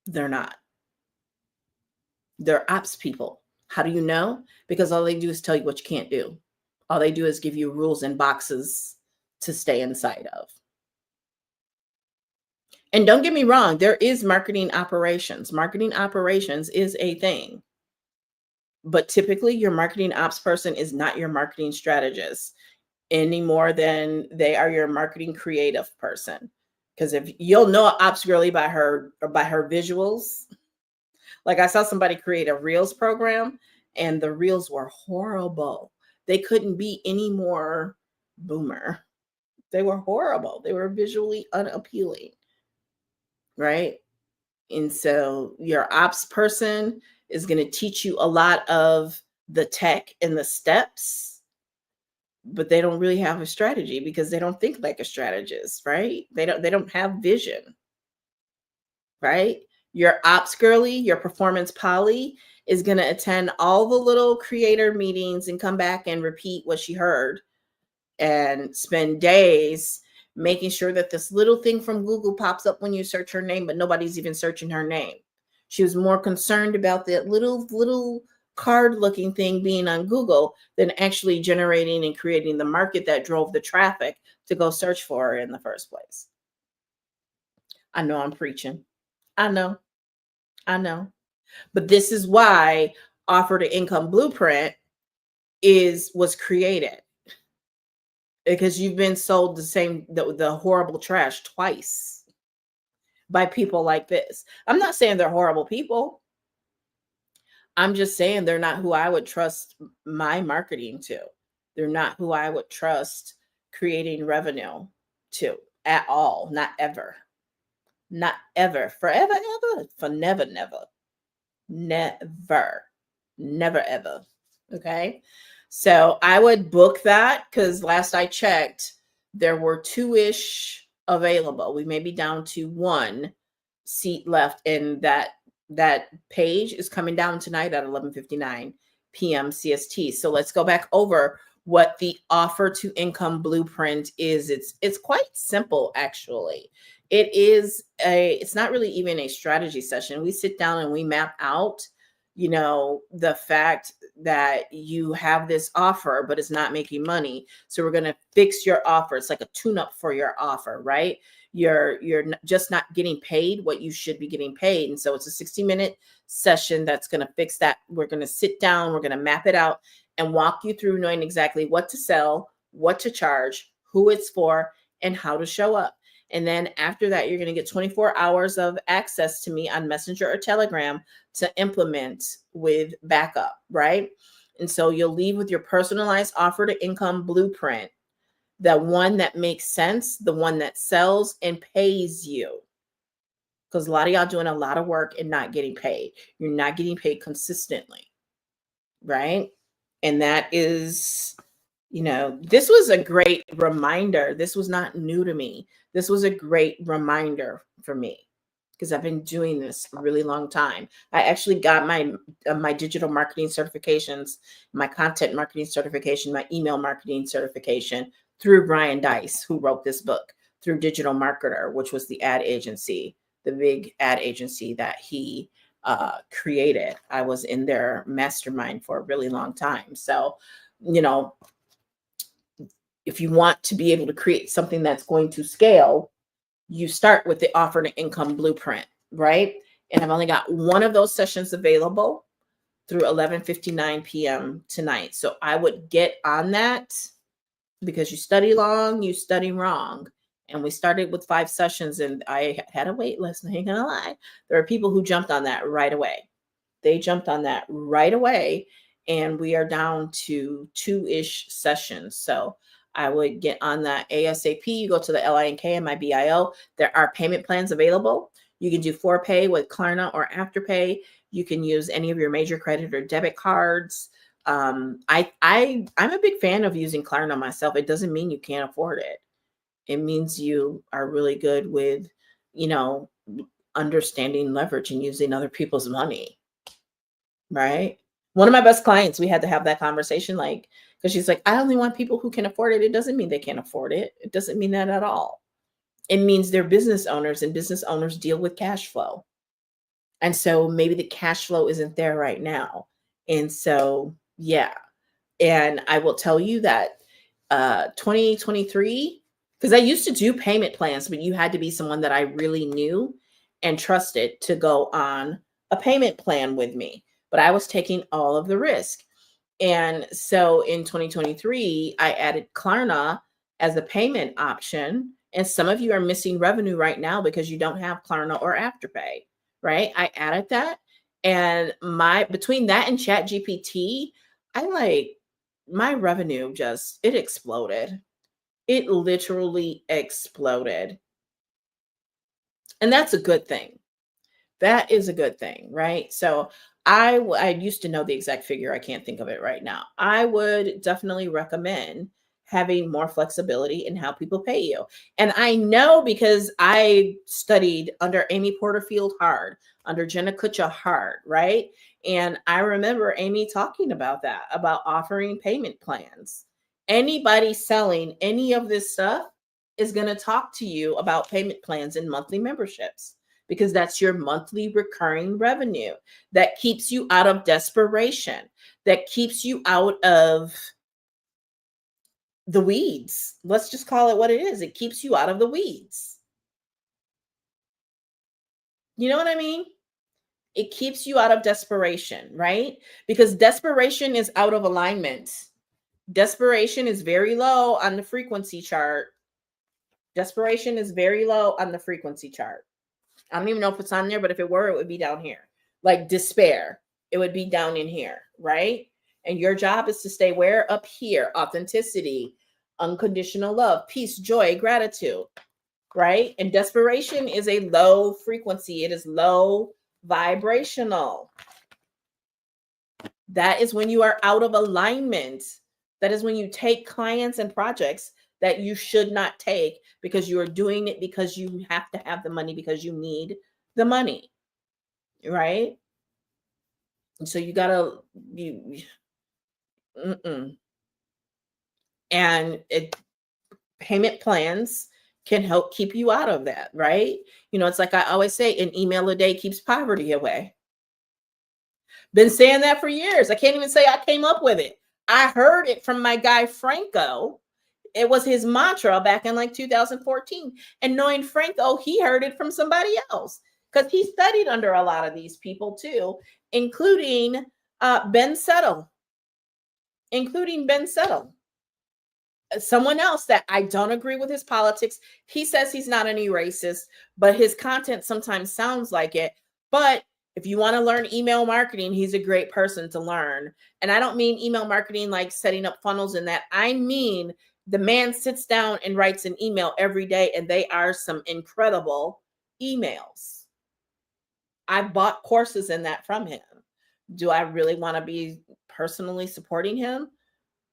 They're not. They're ops people. How do you know? Because all they do is tell you what you can't do. All they do is give you rules and boxes to stay inside of. And don't get me wrong, there is marketing operations. Marketing operations is a thing. But typically, your marketing ops person is not your marketing strategist any more than they are your marketing creative person. Because if you'll know an ops girly by her visuals, like I saw somebody create a Reels program, and the Reels were horrible. They couldn't be any more boomer. They were horrible. They were visually unappealing, right? And so your ops person is going to teach you a lot of the tech and the steps, but they don't really have a strategy because they don't think like a strategist, right? They don't have vision, right? Your ops girly, your performance poly is going to attend all the little creator meetings and come back and repeat what she heard and spend days making sure that this little thing from Google pops up when you search her name, but nobody's even searching her name. She was more concerned about that little card looking thing being on Google than actually generating and creating the market that drove the traffic to go search for her in the first place. I know I'm preaching. I know. I know. But this is why offer to income blueprint was created, because you've been sold the horrible trash twice by people like this. I'm not saying they're horrible people. I'm just saying they're not who I would trust my marketing to. They're not who I would trust creating revenue to at all. Not ever. Not ever. Forever, ever. For never, never. Never. Never, ever. Okay. So I would book that, because last I checked, there were 2-ish available. We may be down to 1 seat left, and that page is coming down tonight at 11:59 p.m. CST. So let's go back over what the offer to income blueprint is. It's quite simple, actually. It's not really even a strategy session. We sit down and we map out, the fact that you have this offer, but it's not making money. So we're going to fix your offer. It's like a tune-up for your offer, right? You're just not getting paid what you should be getting paid. And so it's a 60-minute session that's going to fix that. We're going to sit down, we're going to map it out and walk you through knowing exactly what to sell, what to charge, who it's for, and how to show up. And then after that, you're going to get 24 hours of access to me on Messenger or Telegram to implement with backup, right? And so you'll leave with your personalized offer to income blueprint, the one that makes sense, the one that sells and pays you. Because a lot of y'all doing a lot of work and not getting paid. You're not getting paid consistently, right? And that is, this was a great reminder. This was not new to me. This was a great reminder for me, because I've been doing this a really long time. I actually got my digital marketing certifications, my content marketing certification, my email marketing certification through Brian Dice, who wrote this book, through Digital Marketer, which was the ad agency, the big ad agency that he created. I was in their mastermind for a really long time. So, if you want to be able to create something that's going to scale, you start with the offer to income blueprint, right? And I've only got one of those sessions available through 11:59 p.m. tonight. So I would get on that, because you study long, you study wrong. And we started with 5 sessions, and I had a wait list. I ain't gonna lie. There are people who jumped on that right away. They jumped on that right away, and we are down to 2-ish sessions. So I would get on that ASAP. You go to the LINK and my BIO. There are payment plans available. You can do ForPay with Klarna or Afterpay. You can use any of your major credit or debit cards. I'm a big fan of using Klarna myself. It doesn't mean you can't afford it. It means you are really good with, understanding leverage and using other people's money, right? One of my best clients, we had to have that conversation, because she's like, I only want people who can afford it. It doesn't mean they can't afford it. It doesn't mean that at all. It means they're business owners, and business owners deal with cash flow. And so maybe the cash flow isn't there right now. And so, yeah. And I will tell you that 2023, because I used to do payment plans, but you had to be someone that I really knew and trusted to go on a payment plan with me. But I was taking all of the risk. And so in 2023, I added Klarna as a payment option. And some of you are missing revenue right now because you don't have Klarna or Afterpay, right? I added that. And between that and ChatGPT, my revenue it exploded. It literally exploded. And that's a good thing. That is a good thing, right? So I used to know the exact figure. I can't think of it right now. I would definitely recommend having more flexibility in how people pay you. And I know, because I studied under Amy Porterfield hard, under Jenna Kutcher hard, right? And I remember Amy talking about that, about offering payment plans. Anybody selling any of this stuff is going to talk to you about payment plans and monthly memberships, because that's your monthly recurring revenue that keeps you out of desperation, that keeps you out of the weeds. Let's just call it what it is. It keeps you out of the weeds. You know what I mean? It keeps you out of desperation, right? Because desperation is out of alignment. Desperation is very low on the frequency chart. Desperation is very low on the frequency chart. I don't even know if it's on there, but if it were, it would be down here. Like despair, it would be down in here, right? And your job is to stay where? Up here. Authenticity, unconditional love, peace, joy, gratitude, right? And desperation is a low frequency. It is low vibrational. That is when you are out of alignment. That is when you take clients and projects that you should not take because you are doing it because you have to have the money, because you need the money, right? And so you gotta and payment plans can help keep you out of that, right? You know, it's like I always say, an email a day keeps poverty away. Been saying that for years. I can't even say I came up with it. I heard it from my guy Franco. It was his mantra back in like 2014. And knowing Franco, he heard it from somebody else because he studied under a lot of these people too, including Ben Settle. Someone else that I don't agree with his politics. He says he's not any racist, but his content sometimes sounds like it. But if you want to learn email marketing, he's a great person to learn. And I don't mean email marketing like setting up funnels and that. I mean, the man sits down and writes an email every day, and they are some incredible emails. I bought courses in that from him. Do I really want to be personally supporting him?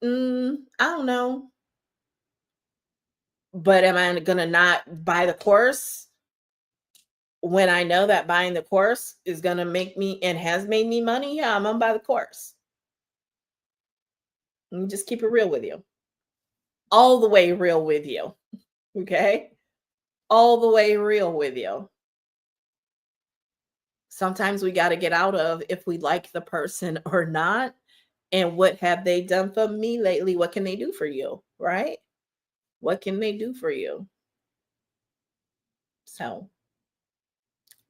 I don't know. But am I going to not buy the course when I know that buying the course is going to make me and has made me money? Yeah, I'm going to buy the course. Let me just keep it real with you. All the way real with you. Okay? All the way real with you. Sometimes we got to get out of if we like the person or not. And what have they done for me lately? What can they do for you? Right? What can they do for you? So,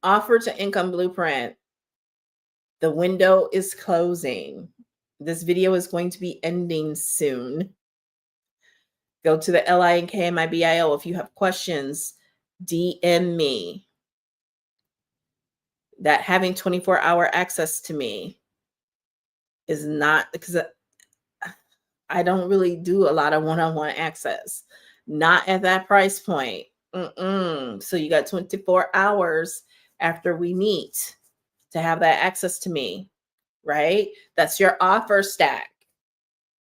offer to income blueprint. The window is closing. This video is going to be ending soon. Go to the LINKMIBIO. If you have questions, DM me. That having 24-hour access to me is not, because I don't really do a lot of one-on-one access. Not at that price point. So you got 24 hours after we meet to have that access to me, right? That's your offer stack.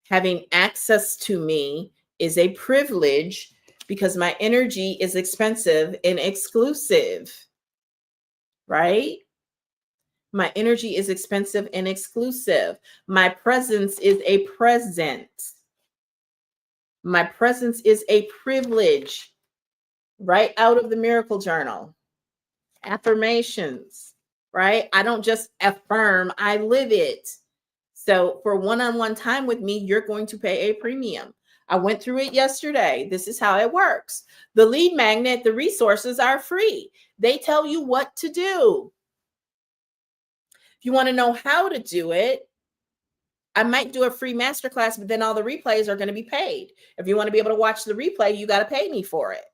Having access to me is a privilege because my energy is expensive and exclusive, right? My energy is expensive and exclusive. My presence is a present. My presence is a privilege. Right out of the Miracle Journal. Affirmations, right? I don't just affirm, I live it. So for one-on-one time with me, you're going to pay a premium. I went through it yesterday. This is how it works. The lead magnet, the resources are free. They tell you what to do. If you want to know how to do it, I might do a free masterclass, but then all the replays are going to be paid. If you want to be able to watch the replay, you got to pay me for it.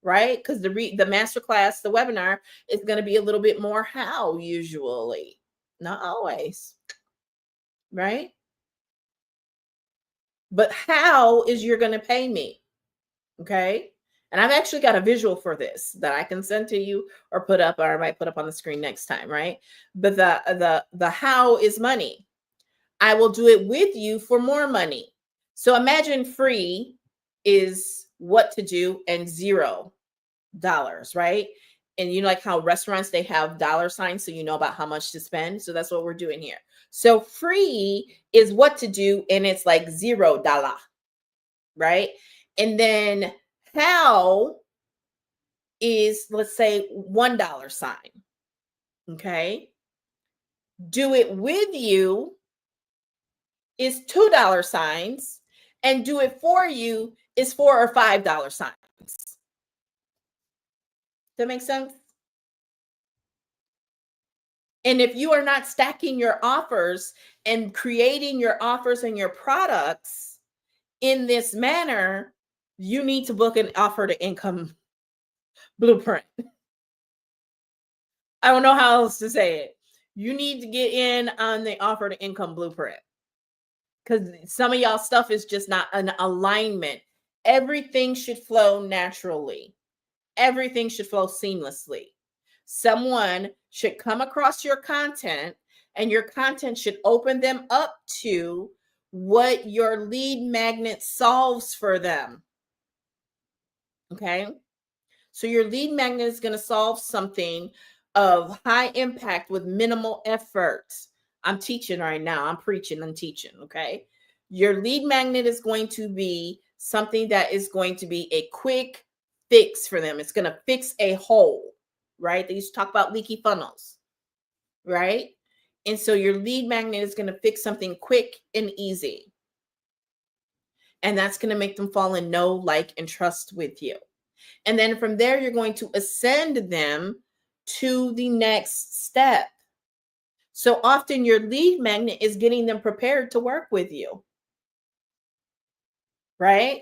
Right? Because the masterclass, the webinar is going to be a little bit more how usually, not always, right? But how is you're going to pay me, okay? And I've actually got a visual for this that I can send to you or put up, or I might put up on the screen next time, right? But the how is money. I will do it with you for more money. So imagine free is what to do and $0, right? And you know, like how restaurants, they have dollar signs so you know about how much to spend. So that's what we're doing here. So free is what to do and it's like $0, right? And then how is, let's say, $1 sign. Okay. Do it with you is $2 signs, and do it for you is $4 or $5 signs. That makes sense? And if you are not stacking your offers and creating your offers and your products in this manner, you need to book an offer to income blueprint. I don't know how else to say it. You need to get in on the offer to income blueprint, because some of y'all stuff is just not an alignment. Everything should flow naturally. Everything should flow seamlessly. Someone should come across your content, and your content should open them up to what your lead magnet solves for them. Okay. So your lead magnet is going to solve something of high impact with minimal effort. I'm teaching right now. I'm preaching and teaching. Okay. Your lead magnet is going to be something that is going to be a quick fix for them. It's going to fix a hole, right? They used to talk about leaky funnels, right? And so your lead magnet is going to fix something quick and easy. And that's going to make them fall in know, like, and trust with you. And then from there, you're going to ascend them to the next step. So often your lead magnet is getting them prepared to work with you. Right?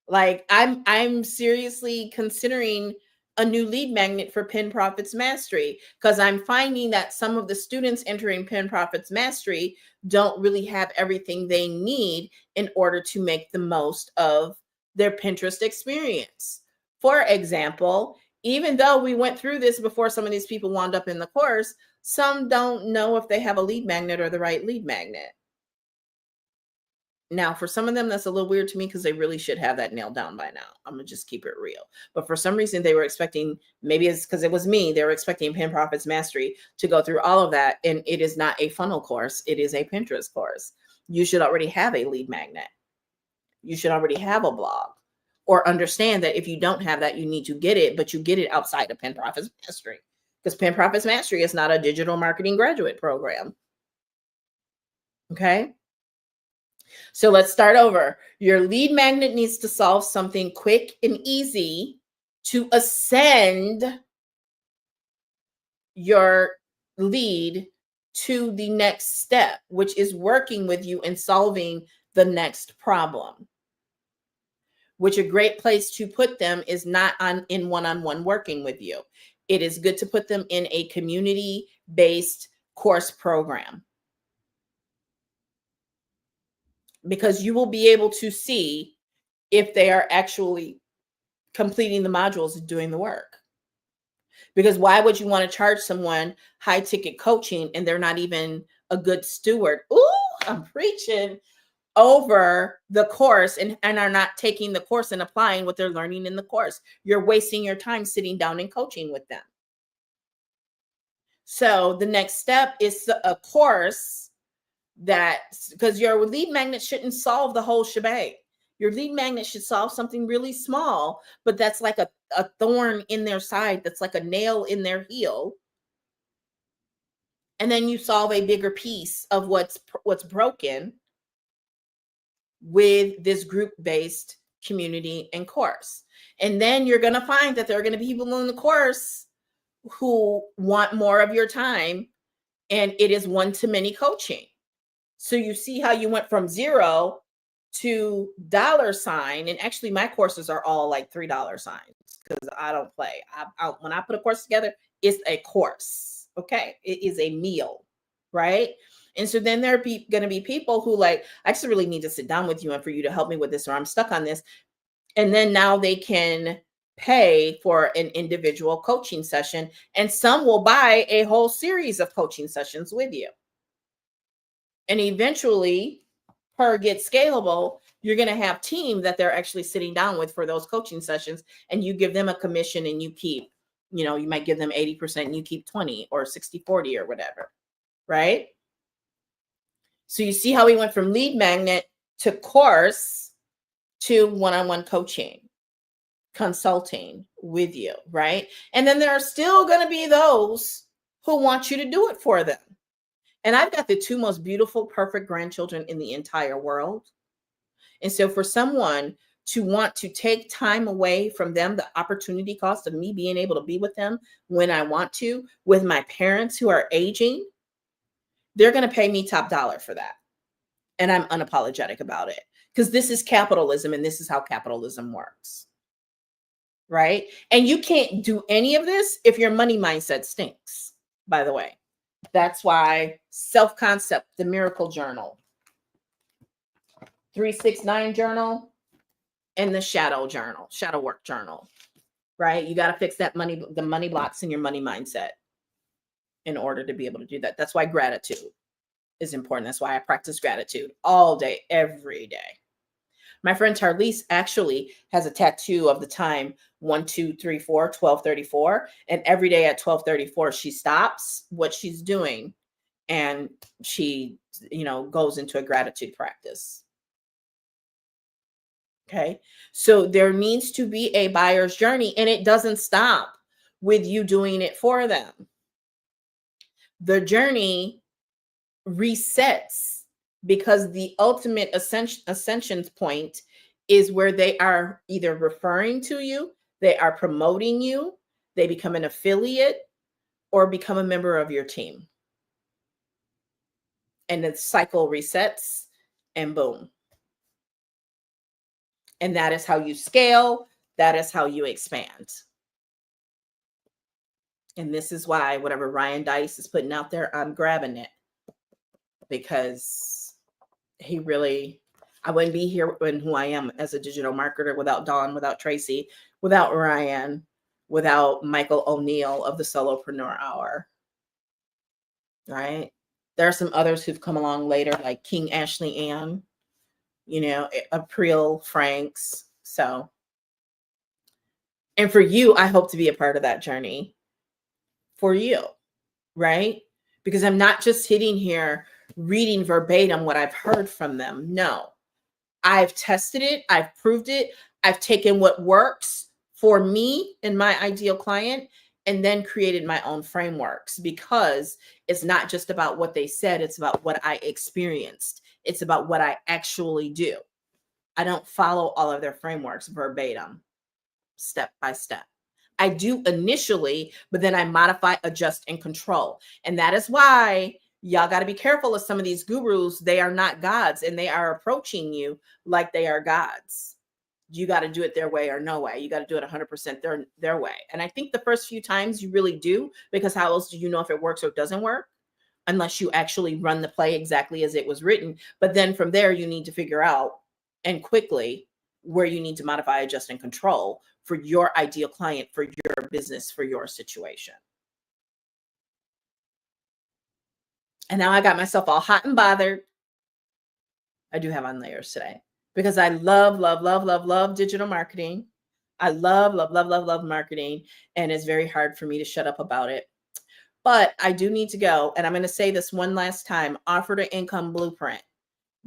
Like I'm seriously considering a new lead magnet for Pen Profits Mastery, because I'm finding that some of the students entering Pen Profits Mastery don't really have everything they need in order to make the most of their Pinterest experience. For example, even though we went through this before some of these people wound up in the course, some don't know if they have a lead magnet or the right lead magnet. Now, for some of them, that's a little weird to me, because they really should have that nailed down by now. I'm going to just keep it real. But for some reason, they were expecting, maybe it's because it was me, they were expecting Pen Profits Mastery to go through all of that. And it is not a funnel course. It is a Pinterest course. You should already have a lead magnet. You should already have a blog, or understand that if you don't have that, you need to get it, but you get it outside of Pen Profits Mastery, because Pen Profits Mastery is not a digital marketing graduate program. Okay. So let's start over. Your lead magnet needs to solve something quick and easy to ascend your lead to the next step, which is working with you and solving the next problem. Which a great place to put them is not in one-on-one working with you. It is good to put them in a community-based course program, because you will be able to see if they are actually completing the modules and doing the work. Because why would you want to charge someone high ticket coaching and they're not even a good steward? Ooh, I'm preaching over the course, and are not taking the course and applying what they're learning in the course. You're wasting your time sitting down and coaching with them. So the next step is a course that, because your lead magnet shouldn't solve the whole shebang. Your lead magnet should solve something really small, but that's like a thorn in their side, that's like a nail in their heel. And then you solve a bigger piece of what's broken with this group-based community and course. And then you're going to find that there are going to be people in the course who want more of your time, and it is one-to-many coaching. So you see how you went from $0 to $, and actually my courses are all like $3 signs, because I don't play. When I put a course together, it's a course. Okay, it is a meal, right? And so then there are going to be people who like, I just really need to sit down with you and for you to help me with this, or I'm stuck on this. And then now they can pay for an individual coaching session, and some will buy a whole series of coaching sessions with you. And eventually, per Get Scalable, you're going to have team that they're actually sitting down with for those coaching sessions, and you give them a commission, and you keep, you might give them 80% and you keep 20 or 60-40 or whatever, right? So you see how we went from lead magnet to course to one-on-one coaching, consulting with you, right? And then there are still going to be those who want you to do it for them. And I've got the two most beautiful, perfect grandchildren in the entire world. And so for someone to want to take time away from them, the opportunity cost of me being able to be with them when I want to, with my parents who are aging, they're going to pay me top dollar for that. And I'm unapologetic about it because this is capitalism and this is how capitalism works. Right? And you can't do any of this if your money mindset stinks, by the way. That's why self-concept, the miracle journal, 369 journal, and the shadow journal, shadow work journal, right? You got to fix that the money blocks in your money mindset in order to be able to do that. That's why gratitude is important. That's why I practice gratitude all day, every day. My friend Tarlise actually has a tattoo of the time 1, 2, 3, 4, 1234. And every day at 1234, she stops what she's doing and she, goes into a gratitude practice. Okay. So there needs to be a buyer's journey, and it doesn't stop with you doing it for them. The journey resets because the ultimate ascension point is where they are either referring to you, they are promoting you, they become an affiliate, or become a member of your team. And the cycle resets and boom. And that is how you scale. That is how you expand. And this is why whatever Ryan Dice is putting out there, I'm grabbing it. Because he really, I wouldn't be here in who I am as a digital marketer without Dawn, without Tracy, without Ryan, without Michael O'Neill of the Solopreneur Hour. Right? There are some others who've come along later, like King Ashley Ann, April Franks. So, and for you, I hope to be a part of that journey for you, right? Because I'm not just sitting here reading verbatim what I've heard from them. No, I've tested it. I've proved it. I've taken what works for me and my ideal client and then created my own frameworks, because it's not just about what they said. It's about what I experienced. It's about what I actually do. I don't follow all of their frameworks verbatim, step by step. I do initially, but then I modify, adjust, and control. And that is why y'all got to be careful of some of these gurus. They are not gods, and they are approaching you like they are gods. You got to do it their way or no way. You got to do it 100% their way. And I think the first few times you really do, because how else do you know if it works or doesn't work? Unless you actually run the play exactly as it was written. But then from there, you need to figure out, and quickly, where you need to modify, adjust, and control for your ideal client, for your business, for your situation. And now I got myself all hot and bothered. I do have on layers today because I love, love, love, love, love digital marketing. I love, love, love, love, love marketing. And it's very hard for me to shut up about it. But I do need to go. And I'm going to say this one last time: Offer to Income Blueprint.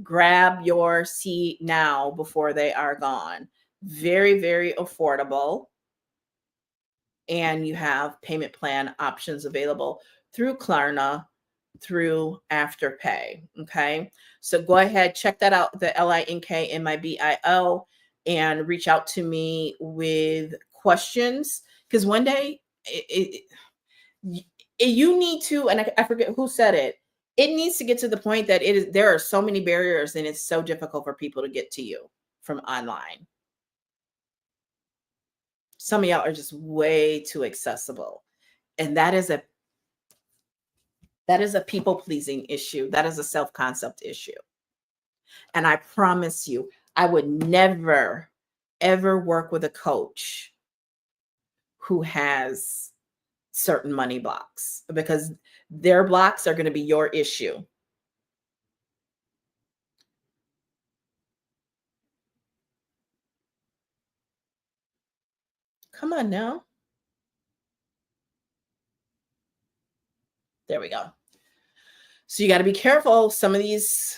Grab your seat now before they are gone. Very, very affordable. And you have payment plan options available through Klarna, through Afterpay. Okay. So go ahead, check that out, the LINKMIBIO, and reach out to me with questions. Because one day you need to, and I forget who said it, it needs to get to the point that there are so many barriers and it's so difficult for people to get to you from online. Some of y'all are just way too accessible. And that is a people-pleasing issue. That is a self-concept issue. And I promise you, I would never, ever work with a coach who has certain money blocks, because their blocks are going to be your issue. Come on now. There we go. So you got to be careful. Some of these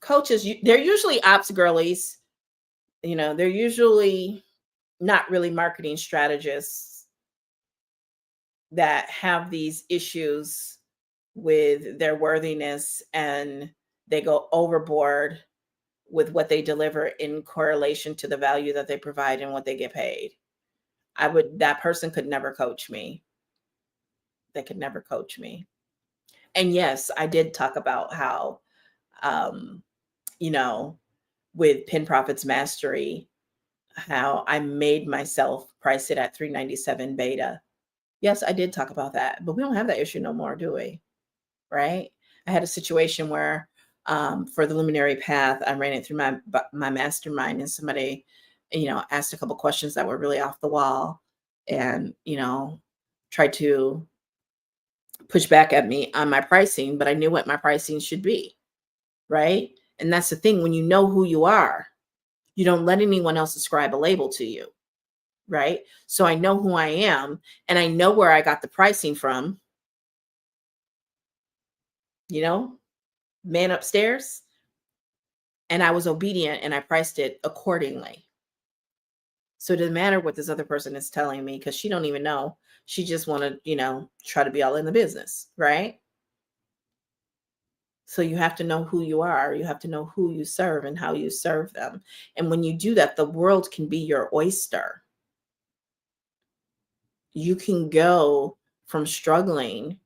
coaches, they're usually ops girlies. They're usually not really marketing strategists that have these issues with their worthiness, and they go overboard with what they deliver in correlation to the value that they provide and what they get paid. That person could never coach me. They could never coach me. And yes, I did talk about how, um, you know, with Pin Profits Mastery, how I made myself price it at 397 beta. Yes, I did talk about that, but we don't have that issue no more, do we? Right? I had a situation where, for the Luminary Path, I ran it through my mastermind, and somebody, asked a couple questions that were really off the wall, and tried to push back at me on my pricing, but I knew what my pricing should be, right? And that's the thing, when you know who you are, you don't let anyone else ascribe a label to you, right? So I know who I am, and I know where I got the pricing from, man upstairs, and I was obedient and I priced it accordingly. So it doesn't matter what this other person is telling me, because she don't even know. She just want to, try to be all in the business, right? So you have to know who you are. You have to know who you serve and how you serve them. And when you do that, the world can be your oyster. You can go from struggling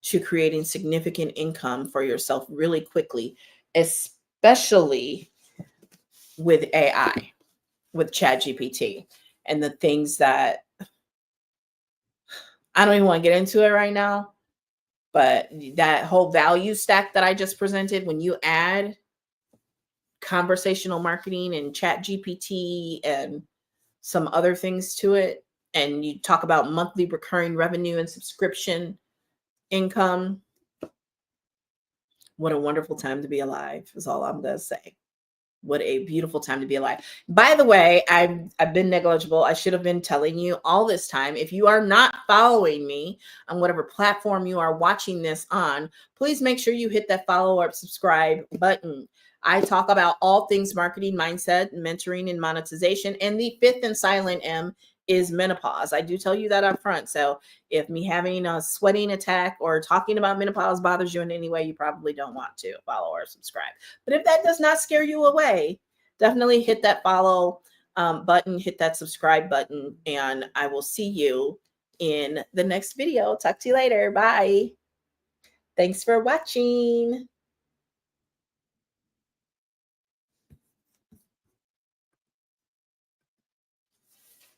to creating significant income for yourself really quickly, especially with AI, with ChatGPT, and the things that I don't even want to get into it right now. But that whole value stack that I just presented, when you add conversational marketing and ChatGPT and some other things to it, and you talk about monthly recurring revenue and subscription income, what a wonderful time to be alive is all I'm going to say. What a beautiful time to be alive. By the way, I've been negligible. I should have been telling you all this time. If you are not following me on whatever platform you are watching this on, please make sure you hit that follow or subscribe button. I talk about all things marketing, mindset, mentoring, and monetization. And the fifth and silent M is menopause. I do tell you that up front. So if me having a sweating attack or talking about menopause bothers you in any way, you probably don't want to follow or subscribe. But if that does not scare you away, definitely hit that follow button, hit that subscribe button, and I will see you in the next video. Talk to you later. Bye. Thanks for watching.